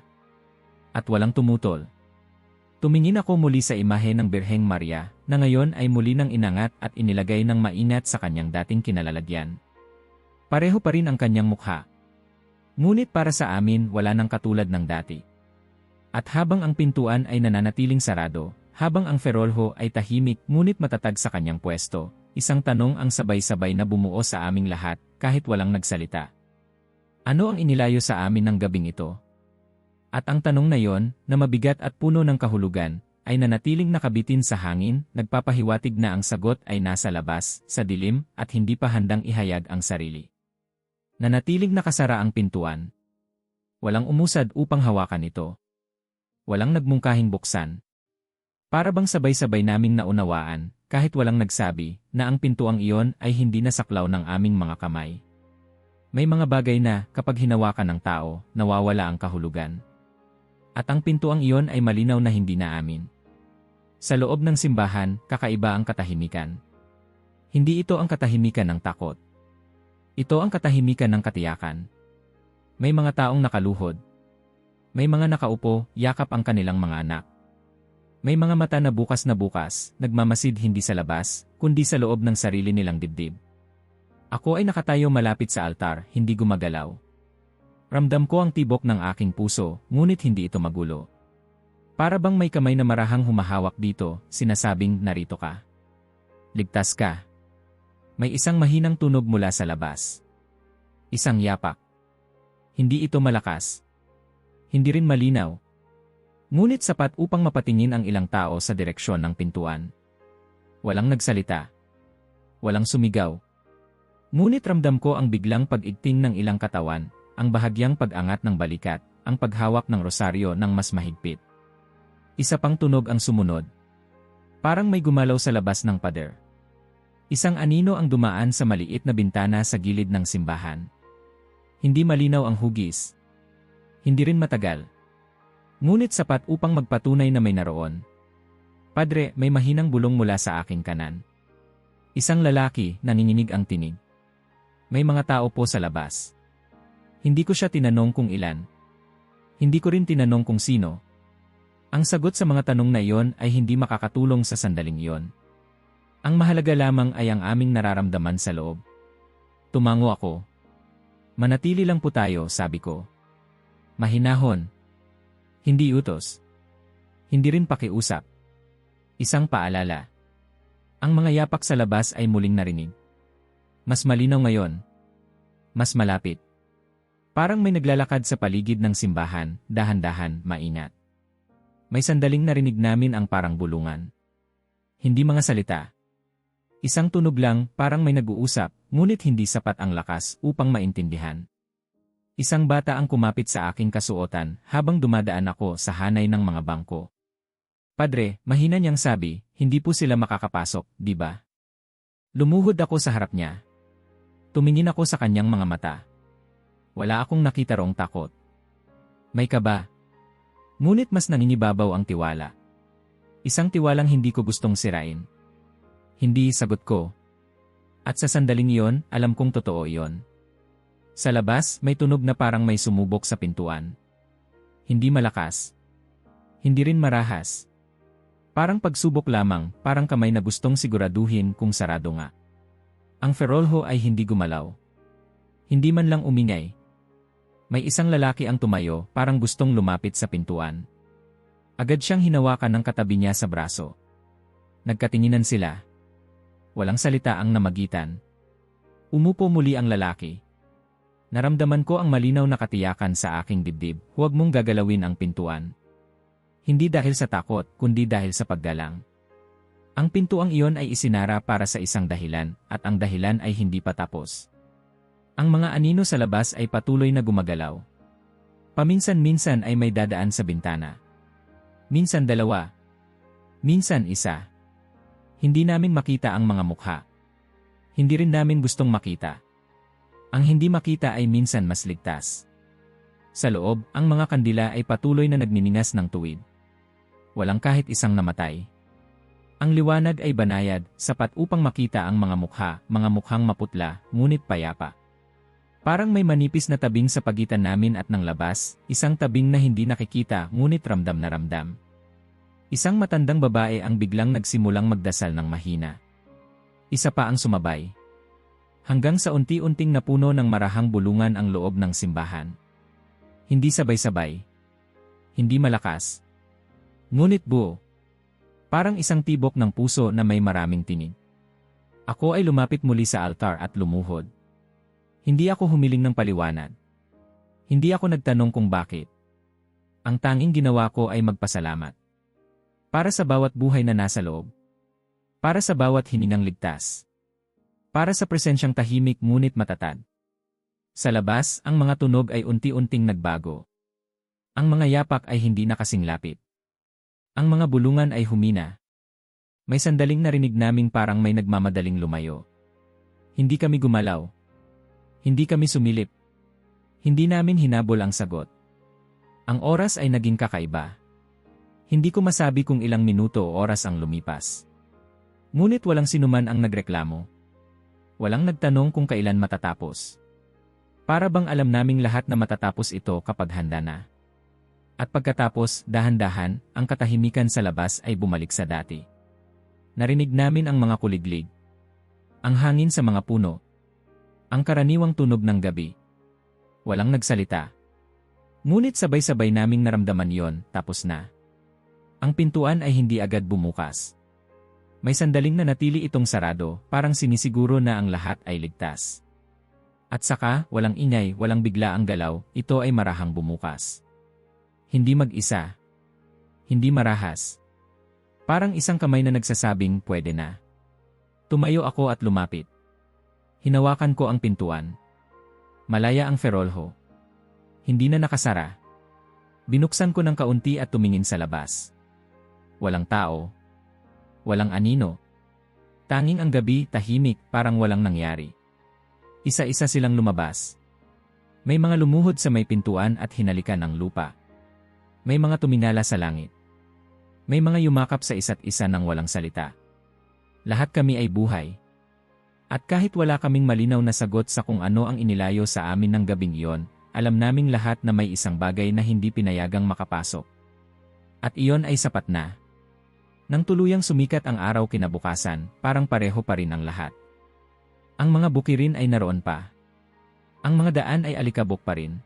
At walang tumutol. Tumingin ako muli sa imahe ng Birheng Maria, na ngayon ay muli nang inangat at inilagay ng mainat sa kanyang dating kinalalagyan. Pareho pa rin ang kanyang mukha. Ngunit para sa amin wala nang katulad ng dati. At habang ang pintuan ay nananatiling sarado, habang ang ferolho ay tahimik ngunit matatag sa kanyang pwesto, isang tanong ang sabay-sabay na bumuo sa aming lahat kahit walang nagsalita. Ano ang inilayo sa amin ng gabing ito? At ang tanong na yon, na mabigat at puno ng kahulugan, ay nanatiling nakabitin sa hangin, nagpapahiwatig na ang sagot ay nasa labas, sa dilim, at hindi pa handang ihayag ang sarili. Nanatiling nakasara ang pintuan. Walang umusad upang hawakan ito. Walang nagmungkahing buksan. Para bang sabay-sabay naming naunawaan, kahit walang nagsabi, na ang pintuang iyon ay hindi nasaklaw ng aming mga kamay. May mga bagay na, kapag hinawakan ng tao, nawawala ang kahulugan. At ang pintuang iyon ay malinaw na hindi na amin. Sa loob ng simbahan, kakaiba ang katahimikan. Hindi ito ang katahimikan ng takot. Ito ang katahimikan ng katiyakan. May mga taong nakaluhod. May mga nakaupo, yakap ang kanilang mga anak. May mga mata na bukas, nagmamasid hindi sa labas, kundi sa loob ng sarili nilang dibdib. Ako ay nakatayo malapit sa altar, hindi gumagalaw. Ramdam ko ang tibok ng aking puso, ngunit hindi ito magulo. Para bang may kamay na marahang humahawak dito, sinasabing narito ka. Ligtas ka. May isang mahinang tunog mula sa labas. Isang yapak. Hindi ito malakas. Hindi rin malinaw. Ngunit sapat upang mapatingin ang ilang tao sa direksyon ng pintuan. Walang nagsalita. Walang sumigaw. Ngunit ramdam ko ang biglang pag-igting ng ilang katawan, ang bahagyang pag-angat ng balikat, ang paghawak ng rosaryo ng mas mahigpit. Isa pang tunog ang sumunod. Parang may gumalaw sa labas ng pader. Isang anino ang dumaan sa maliit na bintana sa gilid ng simbahan. Hindi malinaw ang hugis. Hindi rin matagal. Ngunit sapat upang magpatunay na may naroon. Padre, may mahinang bulong mula sa aking kanan. Isang lalaki, nanginginig ang tinig. May mga tao po sa labas. Hindi ko siya tinanong kung ilan. Hindi ko rin tinanong kung sino. Ang sagot sa mga tanong na iyon ay hindi makakatulong sa sandaling iyon. Ang mahalaga lamang ay ang aming nararamdaman sa loob. Tumango ako. Manatili lang po tayo, sabi ko. Mahinahon. Hindi utos. Hindi rin pakiusap. Isang paalala. Ang mga yapak sa labas ay muling narinig. Mas malinaw ngayon. Mas malapit. Parang may naglalakad sa paligid ng simbahan, dahan-dahan, mainat. May sandaling narinig namin ang parang bulungan. Hindi mga salita. Isang tunog lang, parang may nag-uusap, ngunit hindi sapat ang lakas upang maintindihan. Isang bata ang kumapit sa aking kasuotan habang dumadaan ako sa hanay ng mga bangko. Padre, mahina niyang sabi, hindi po sila makakapasok, di ba? Lumuhod ako sa harap niya. Tumingin ako sa kanyang mga mata. Wala akong nakita rong takot. May kaba. Ngunit mas nangingibabaw ang tiwala. Isang tiwalang hindi ko gustong sirain. Hindi, sagot ko. At sa sandaling iyon, alam kong totoo iyon. Sa labas, may tunog na parang may sumubok sa pintuan. Hindi malakas. Hindi rin marahas. Parang pagsubok lamang, parang kamay na gustong siguraduhin kung sarado nga. Ang ferolho ay hindi gumalaw. Hindi man lang umingay. May isang lalaki ang tumayo, parang gustong lumapit sa pintuan. Agad siyang hinawakan ng katabi niya sa braso. Nagkatinginan sila. Walang salita ang namagitan. Umupo muli ang lalaki. Naramdaman ko ang malinaw na katiyakan sa aking dibdib, huwag mong gagalawin ang pintuan. Hindi dahil sa takot, kundi dahil sa paggalang. Ang pintuang iyon ay isinara para sa isang dahilan, at ang dahilan ay hindi pa tapos. Ang mga anino sa labas ay patuloy na gumagalaw. Paminsan-minsan ay may dadaan sa bintana. Minsan dalawa. Minsan isa. Hindi namin makita ang mga mukha. Hindi rin namin gustong makita. Ang hindi makita ay minsan mas ligtas. Sa loob, ang mga kandila ay patuloy na nagniningas ng tuwid. Walang kahit isang namatay. Ang liwanag ay banayad, sapat upang makita ang mga mukhang maputla, ngunit payapa. Parang may manipis na tabing sa pagitan namin at ng labas, isang tabing na hindi nakikita ngunit ramdam na ramdam. Isang matandang babae ang biglang nagsimulang magdasal ng mahina. Isa pa ang sumabay. Hanggang sa unti-unting napuno ng marahang bulungan ang loob ng simbahan. Hindi sabay-sabay. Hindi malakas. Ngunit buo. Parang isang tibok ng puso na may maraming tinig. Ako ay lumapit muli sa altar at lumuhod. Hindi ako humiling ng paliwanag. Hindi ako nagtanong kung bakit. Ang tanging ginawa ko ay magpasalamat. Para sa bawat buhay na nasa loob. Para sa bawat hiningang ligtas. Para sa presensyang tahimik ngunit matatag. Sa labas, ang mga tunog ay unti-unting nagbago. Ang mga yapak ay hindi na kasing lapit. Ang mga bulungan ay humina. May sandaling narinig naming parang may nagmamadaling lumayo. Hindi kami gumalaw. Hindi kami sumilip. Hindi namin hinabol ang sagot. Ang oras ay naging kakaiba. Hindi ko masabi kung ilang minuto o oras ang lumipas. Ngunit walang sinuman ang nagreklamo. Walang nagtanong kung kailan matatapos. Para bang alam naming lahat na matatapos ito kapag handa na. At pagkatapos, dahan-dahan, ang katahimikan sa labas ay bumalik sa dati. Narinig namin ang mga kuliglig. Ang hangin sa mga puno. Ang karaniwang tunog ng gabi. Walang nagsalita. Ngunit sabay-sabay naming naramdaman yon, tapos na. Ang pintuan ay hindi agad bumukas. May sandaling nanatili itong sarado, parang sinisiguro na ang lahat ay ligtas. At saka, walang ingay, walang bigla ang galaw, ito ay marahang bumukas. Hindi mag-isa. Hindi marahas. Parang isang kamay na nagsasabing, pwede na. Tumayo ako at lumapit. Hinawakan ko ang pintuan. Malaya ang ferolho. Hindi na nakasara. Binuksan ko ng kaunti at tumingin sa labas. Walang tao. Walang anino. Tanging ang gabi, tahimik, parang walang nangyari. Isa-isa silang lumabas. May mga lumuhod sa may pintuan at hinalikan ng lupa. May mga tuminala sa langit. May mga yumakap sa isa't isa ng walang salita. Lahat kami ay buhay. At kahit wala kaming malinaw na sagot sa kung ano ang inilayo sa amin ng gabing iyon, alam naming lahat na may isang bagay na hindi pinayagang makapasok. At iyon ay sapat na. Nang tuluyang sumikat ang araw kinabukasan, parang pareho pa rin ang lahat. Ang mga bukirin ay naroon pa. Ang mga daan ay alikabok pa rin.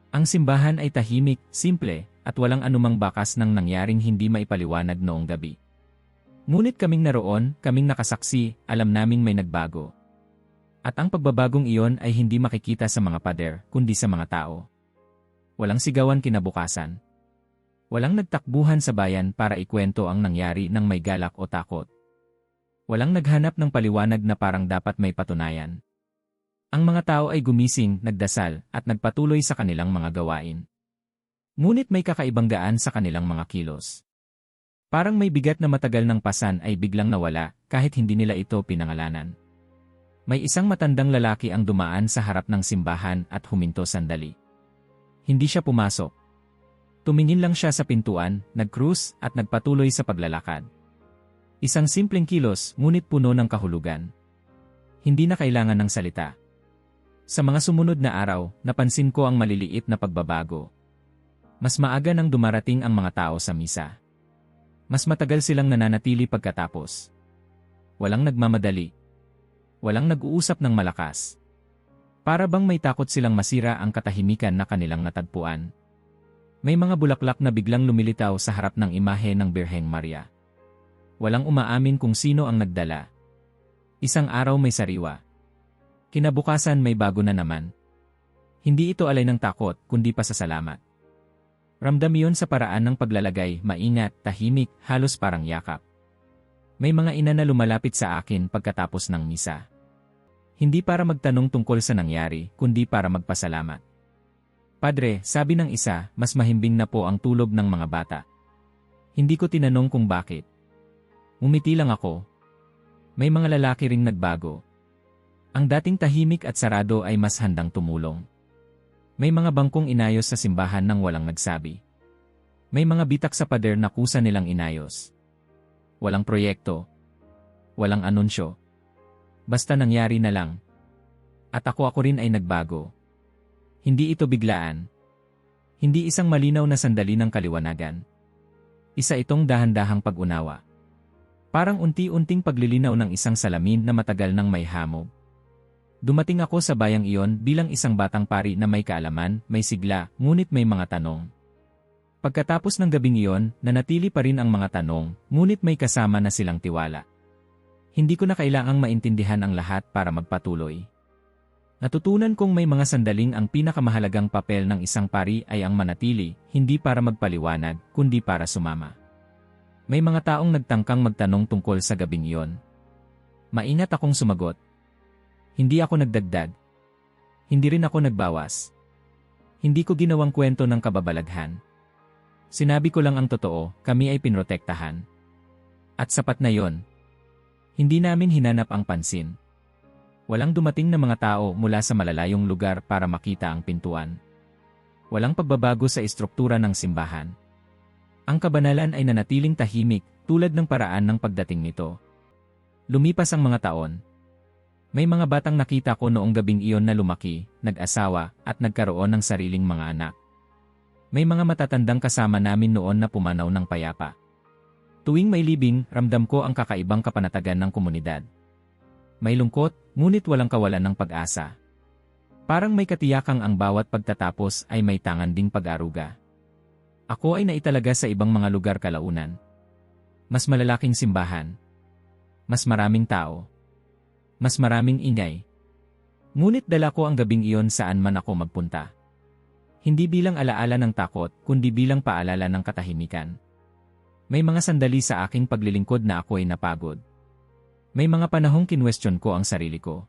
Ang simbahan ay tahimik, simple, at walang anumang bakas ng nangyaring hindi maipaliwanag noong gabi. Ngunit kaming naroon, kaming nakasaksi, alam naming may nagbago. At ang pagbabagong iyon ay hindi makikita sa mga pader, kundi sa mga tao. Walang sigawan kinabukasan. Walang nagtakbuhan sa bayan para ikwento ang nangyari ng may galak o takot. Walang naghanap ng paliwanag na parang dapat may patunayan. Ang mga tao ay gumising, nagdasal, at nagpatuloy sa kanilang mga gawain. Ngunit may kakaibang gaan sa kanilang mga kilos. Parang may bigat na matagal ng pasan ay biglang nawala kahit hindi nila ito pinangalanan. May isang matandang lalaki ang dumaan sa harap ng simbahan at huminto sandali. Hindi siya pumasok. Tumingin lang siya sa pintuan, nag-cruise at nagpatuloy sa paglalakad. Isang simpleng kilos ngunit puno ng kahulugan. Hindi na kailangan ng salita. Sa mga sumunod na araw, napansin ko ang maliliit na pagbabago. Mas maaga nang dumarating ang mga tao sa misa. Mas matagal silang nananatili pagkatapos. Walang nagmamadali. Walang nag-uusap ng malakas. Para bang may takot silang masira ang katahimikan na kanilang natagpuan. May mga bulaklak na biglang lumilitaw sa harap ng imahe ng Birheng Maria. Walang umaamin kung sino ang nagdala. Isang araw may sariwa. Kinabukasan may bago na naman. Hindi ito alay ng takot, kundi pasasalamat. Ramdam iyon sa paraan ng paglalagay, maingat, tahimik, halos parang yakap. May mga ina na lumalapit sa akin pagkatapos ng misa. Hindi para magtanong tungkol sa nangyari, kundi para magpasalamat. Padre, sabi ng isa, mas mahimbing na po ang tulog ng mga bata. Hindi ko tinanong kung bakit. Umiti lang ako. May mga lalaki ring nagbago. Ang dating tahimik at sarado ay mas handang tumulong. May mga bangkong inayos sa simbahan nang walang nagsabi. May mga bitak sa pader na kusa nilang inayos. Walang proyekto. Walang anunsyo. Basta nangyari na lang. At ako rin ay nagbago. Hindi ito biglaan. Hindi isang malinaw na sandali ng kaliwanagan. Isa itong dahan-dahang pag-unawa. Parang unti-unting paglilinaw ng isang salamin na matagal nang may hamog. Dumating ako sa bayang iyon bilang isang batang pari na may kaalaman, may sigla, ngunit may mga tanong. Pagkatapos ng gabing iyon, nanatili pa rin ang mga tanong, ngunit may kasama na silang tiwala. Hindi ko na kailangang maintindihan ang lahat para magpatuloy. Natutunan kong may mga sandaling ang pinakamahalagang papel ng isang pari ay ang manatili, hindi para magpaliwanag, kundi para sumama. May mga taong nagtangkang magtanong tungkol sa gabing iyon. Maingat akong sumagot. Hindi ako nagdagdag. Hindi rin ako nagbawas. Hindi ko ginawang kwento ng kababalaghan. Sinabi ko lang ang totoo, kami ay pinrotektahan. At sapat na yon. Hindi namin hinanap ang pansin. Walang dumating na mga tao mula sa malalayong lugar para makita ang pintuan. Walang pagbabago sa istruktura ng simbahan. Ang kabanalan ay nanatiling tahimik tulad ng paraan ng pagdating nito. Lumipas ang mga taon. May mga batang nakita ko noong gabing iyon na lumaki, nag-asawa, at nagkaroon ng sariling mga anak. May mga matatandang kasama namin noon na pumanaw ng payapa. Tuwing may libing, ramdam ko ang kakaibang kapanatagan ng komunidad. May lungkot, ngunit walang kawalan ng pag-asa. Parang may katiyakang ang bawat pagtatapos ay may tangan ding pag-aruga. Ako ay naitalaga sa ibang mga lugar kalaunan. Mas malalaking simbahan. Mas maraming tao. Mas maraming ingay. Ngunit dala ko ang gabing iyon saan man ako magpunta. Hindi bilang alaala ng takot, kundi bilang paalala ng katahimikan. May mga sandali sa aking paglilingkod na ako ay napagod. May mga panahong kinwestiyon ko ang sarili ko.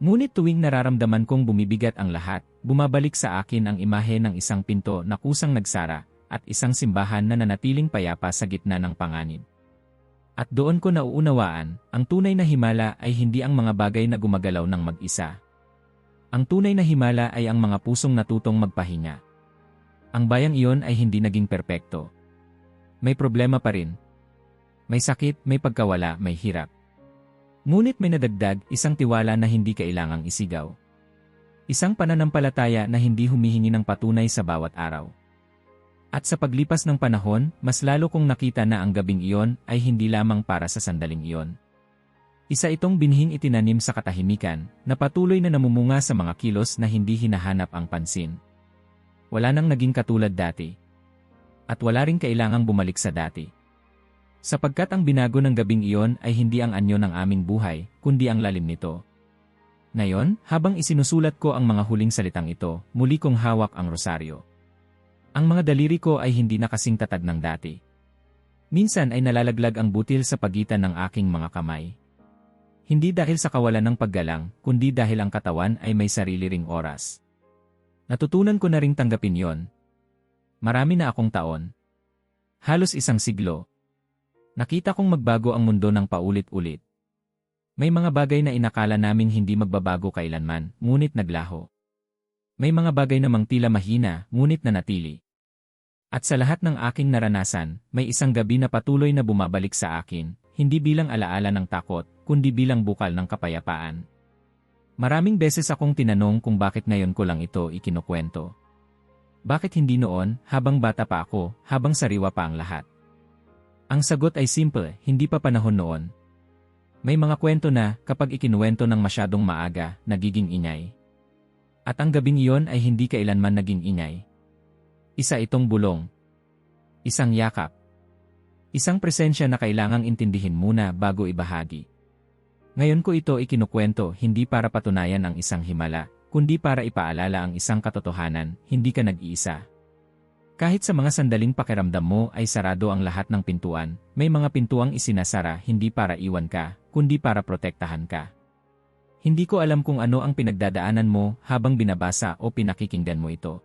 Ngunit tuwing nararamdaman kong bumibigat ang lahat, bumabalik sa akin ang imahe ng isang pinto na kusang nagsara at isang simbahan na nanatiling payapa sa gitna ng panganib. At doon ko nauunawaan, ang tunay na himala ay hindi ang mga bagay na gumagalaw ng mag-isa. Ang tunay na himala ay ang mga pusong natutong magpahinga. Ang bayang iyon ay hindi naging perpekto. May problema pa rin. May sakit, may pagkawala, may hirap. Ngunit may nadagdag, isang tiwala na hindi kailangang isigaw. Isang pananampalataya na hindi humihingi ng patunay sa bawat araw. At sa paglipas ng panahon, mas lalo kong nakita na ang gabing iyon ay hindi lamang para sa sandaling iyon. Isa itong binhing itinanim sa katahimikan, na patuloy na namumunga sa mga kilos na hindi hinahanap ang pansin. Wala nang naging katulad dati. At wala ring kailangang bumalik sa dati. Sapagkat ang binago ng gabing iyon ay hindi ang anyo ng aming buhay, kundi ang lalim nito. Ngayon, habang isinusulat ko ang mga huling salitang ito, muli kong hawak ang rosaryo. Ang mga daliri ko ay hindi na kasing tatag ng dati. Minsan ay nalalaglag ang butil sa pagitan ng aking mga kamay. Hindi dahil sa kawalan ng paggalang, kundi dahil ang katawan ay may sarili ring oras. Natutunan ko na ring tanggapin yon. Marami na akong taon. Halos isang siglo. Nakita kong magbago ang mundo ng paulit-ulit. May mga bagay na inakala naming hindi magbabago kailanman, ngunit naglaho. May mga bagay namang tila mahina, ngunit nanatili. At sa lahat ng aking naranasan, may isang gabi na patuloy na bumabalik sa akin, hindi bilang alaala ng takot, kundi bilang bukal ng kapayapaan. Maraming beses akong tinanong kung bakit ngayon ko lang ito ikinukwento. Bakit hindi noon, habang bata pa ako, habang sariwa pa ang lahat? Ang sagot ay simple, hindi pa panahon noon. May mga kwento na, kapag ikinuwento ng masyadong maaga, nagiging ingay. At ang gabing iyon ay hindi kailanman naging ingay. Isa itong bulong. Isang yakap. Isang presensya na kailangang intindihin muna bago ibahagi. Ngayon ko ito ikinukwento hindi para patunayan ang isang himala, kundi para ipaalala ang isang katotohanan, hindi ka nag-iisa. Kahit sa mga sandaling pakiramdam mo ay sarado ang lahat ng pintuan, may mga pintuang isinasara hindi para iwan ka, kundi para protektahan ka. Hindi ko alam kung ano ang pinagdadaanan mo habang binabasa o pinakikinggan mo ito.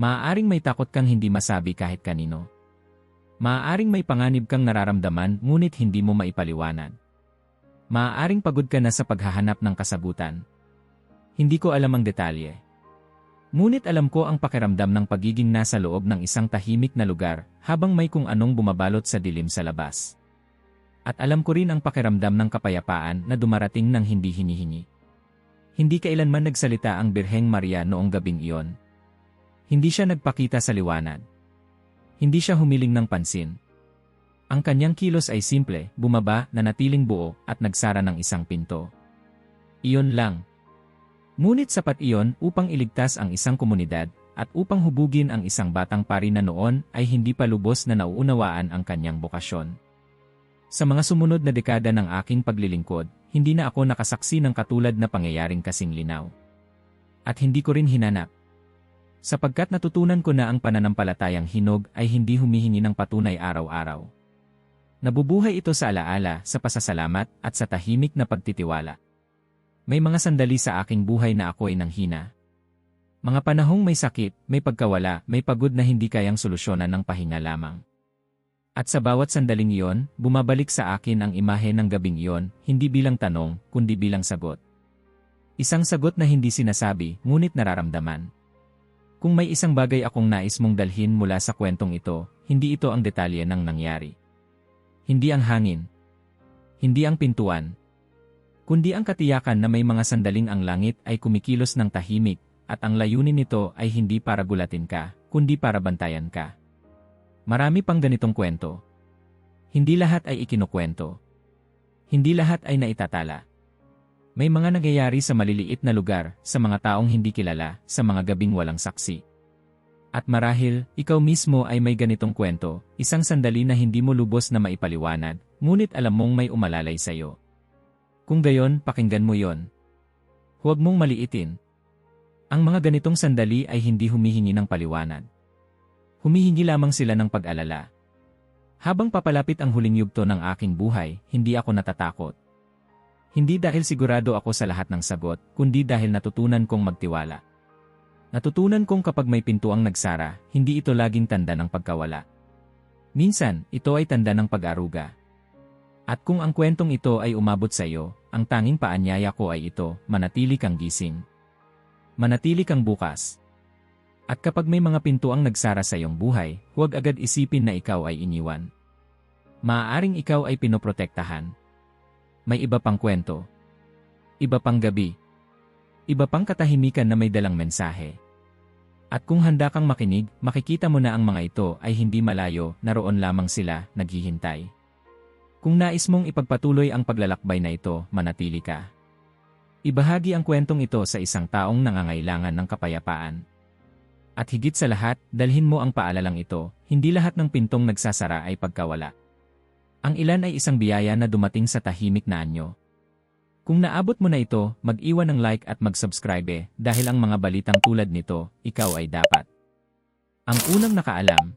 Maaaring may takot kang hindi masabi kahit kanino. Maaaring may panganib kang nararamdaman ngunit hindi mo maipaliwanag. Maaaring pagod ka na sa paghahanap ng kasagutan. Hindi ko alam ang detalye. Ngunit alam ko ang pakiramdam ng pagiging nasa loob ng isang tahimik na lugar habang may kung anong bumabalot sa dilim sa labas. At alam ko rin ang pakiramdam ng kapayapaan na dumarating ng hindi hinihingi. Hindi kailanman nagsalita ang Birheng Maria noong gabing iyon. Hindi siya nagpakita sa liwanag. Hindi siya humiling ng pansin. Ang kanyang kilos ay simple, bumaba, nanatiling buo, at nagsara ng isang pinto. Iyon lang. Ngunit sapat iyon upang iligtas ang isang komunidad, at upang hubugin ang isang batang pari na noon ay hindi pa lubos na nauunawaan ang kanyang bokasyon. Sa mga sumunod na dekada ng aking paglilingkod, hindi na ako nakasaksi ng katulad na pangyayaring kasing linaw. At hindi ko rin hinanap. Sapagkat natutunan ko na ang pananampalatayang hinog ay hindi humihingi ng patunay araw-araw. Nabubuhay ito sa alaala, sa pasasalamat, at sa tahimik na pagtitiwala. May mga sandali sa aking buhay na ako ay nanghina. Mga panahong may sakit, may pagkawala, may pagod na hindi kayang solusyonan ng pahinga lamang. At sa bawat sandaling iyon, bumabalik sa akin ang imahe ng gabing iyon, hindi bilang tanong, kundi bilang sagot. Isang sagot na hindi sinasabi, ngunit nararamdaman. Kung may isang bagay akong nais mong dalhin mula sa kwentong ito, hindi ito ang detalye ng nangyari. Hindi ang hangin. Hindi ang pintuan. Kundi ang katiyakan na may mga sandaling ang langit ay kumikilos ng tahimik, at ang layunin nito ay hindi para gulatin ka, kundi para bantayan ka. Marami pang ganitong kwento. Hindi lahat ay ikinukwento. Hindi lahat ay naitatala. May mga nangyayari sa maliliit na lugar, sa mga taong hindi kilala, sa mga gabing walang saksi. At marahil, ikaw mismo ay may ganitong kwento, isang sandali na hindi mo lubos na maipaliwanag, ngunit alam mong may umalalay sa'yo. Kung gayon, pakinggan mo yon. Huwag mong maliitin. Ang mga ganitong sandali ay hindi humihingi ng paliwanag. Humihingi lamang sila ng pag-alala. Habang papalapit ang huling yugto ng aking buhay, hindi ako natatakot. Hindi dahil sigurado ako sa lahat ng sagot, kundi dahil natutunan kong magtiwala. Natutunan kong kapag may pintuang nagsara, hindi ito laging tanda ng pagkawala. Minsan, ito ay tanda ng pag-aruga. At kung ang kwentong ito ay umabot sa iyo, ang tanging paanyaya ko ay ito, manatili kang gising. Manatili kang bukas. At kapag may mga pintuang nagsara sa iyong buhay, huwag agad isipin na ikaw ay iniwan. Maaaring ikaw ay pinoprotektahan. May iba pang kwento. Iba pang gabi. Iba pang katahimikan na may dalang mensahe. At kung handa kang makinig, makikita mo na ang mga ito ay hindi malayo, naroon lamang sila, naghihintay. Kung nais mong ipagpatuloy ang paglalakbay na ito, manatili ka. Ibahagi ang kwentong ito sa isang taong nangangailangan ng kapayapaan. At higit sa lahat, dalhin mo ang paalalang ito, hindi lahat ng pintong nagsasara ay pagkawala. Ang ilan ay isang biyaya na dumating sa tahimik na anyo. Kung naabot mo na ito, mag-iwan ng like at mag-subscribe dahil ang mga balitang tulad nito, ikaw ay dapat. Ang unang nakaalam.